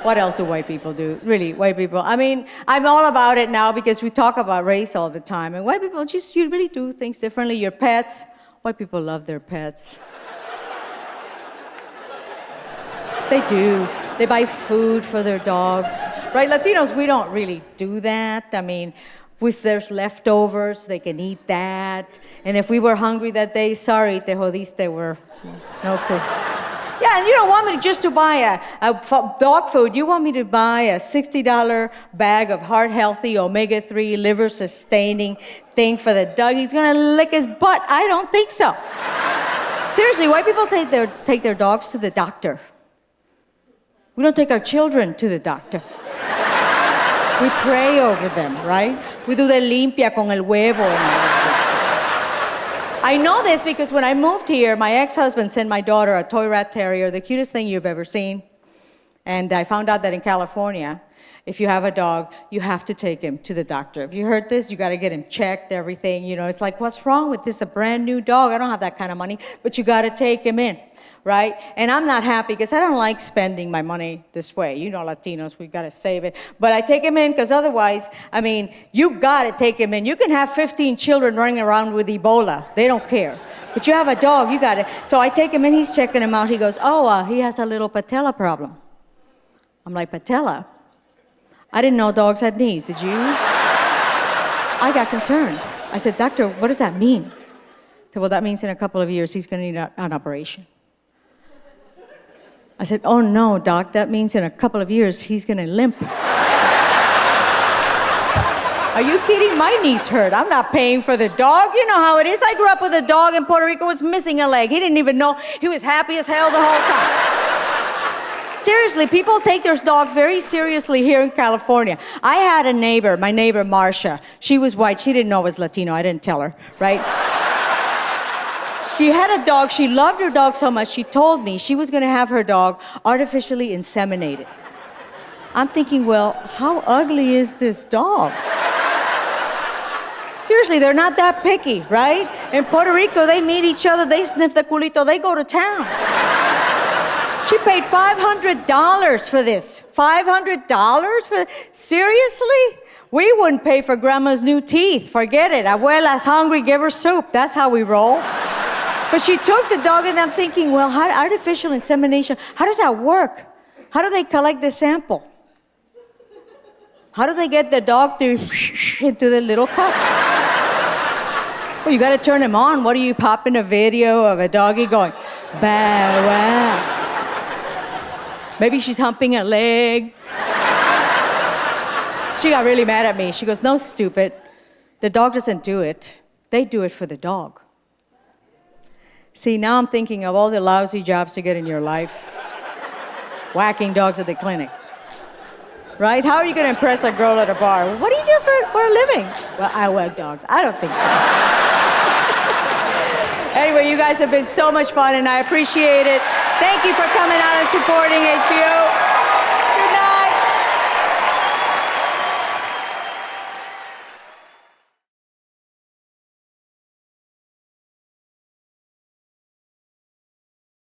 What else do white people do? Really, white people. I mean, I'm all about it now because we talk about race all the time. And white people just, you really do things differently. Your pets, white people love their pets. They do. They buy food for their dogs. Right? Latinos, we don't really do that. I mean, if there's leftovers, they can eat that. And if we were hungry that day, sorry, te jodiste, we're no food. Yeah, and you don't want me just to buy dog food. You want me to buy a $60 bag of heart-healthy, omega-3, liver-sustaining thing for the dog. He's going to lick his butt. I don't think so. Seriously, white people take their dogs to the doctor. We don't take our children to the doctor. We pray over them, right? We do the limpia con el huevo and all of this. I know this because when I moved here, my ex-husband sent my daughter a toy rat terrier, the cutest thing you've ever seen. And I found out that in California, if you have a dog, you have to take him to the doctor. If you heard this, you got to get him checked, everything. You know, it's like, what's wrong with this? A brand new dog. I don't have that kind of money, but you got to take him in, right? And I'm not happy because I don't like spending my money this way. You know, Latinos, we got to save it. But I take him in because otherwise, I mean, you got to take him in. You can have 15 children running around with Ebola. They don't care. But you have a dog, you got it. So I take him in, he's checking him out. He goes, he has a little patella problem. I'm like, patella? I didn't know dogs had knees, did you? I got concerned. I said, doctor, what does that mean? He said, well, that means in a couple of years he's going to need an operation. I said, oh no, doc, that means in a couple of years he's going to limp. Are you kidding? My knees hurt. I'm not paying for the dog. You know how it is. I grew up with a dog in Puerto Rico, was missing a leg. He didn't even know. He was happy as hell the whole time. Seriously, people take their dogs very seriously here in California. I had a neighbor, my neighbor Marcia. She was white. She didn't know I was Latino. I didn't tell her, right? She had a dog. She loved her dog so much, she told me she was going to have her dog artificially inseminated. I'm thinking, well, how ugly is this dog? Seriously, they're not that picky, right? In Puerto Rico, they meet each other, they sniff the culito, they go to town. She paid $500 for this. $500 for this? Seriously? We wouldn't pay for grandma's new teeth. Forget it. Abuela's hungry, give her soup. That's how we roll. But she took the dog, and I'm thinking, well, artificial insemination, how does that work? How do they collect the sample? How do they get the dog to into the little cup? Well, you got to turn him on. What do you pop in a video of a doggy going, bow wow? Maybe she's humping a leg. She got really mad at me. She goes, no, stupid. The dog doesn't do it. They do it for the dog. See, now I'm thinking of all the lousy jobs to get in your life. Whacking dogs at the clinic. Right? How are you going to impress a girl at a bar? Well, what do you do for a living? Well, I whack dogs. I don't think so. Anyway, you guys have been so much fun, and I appreciate it. Thank you for coming out and supporting HBO.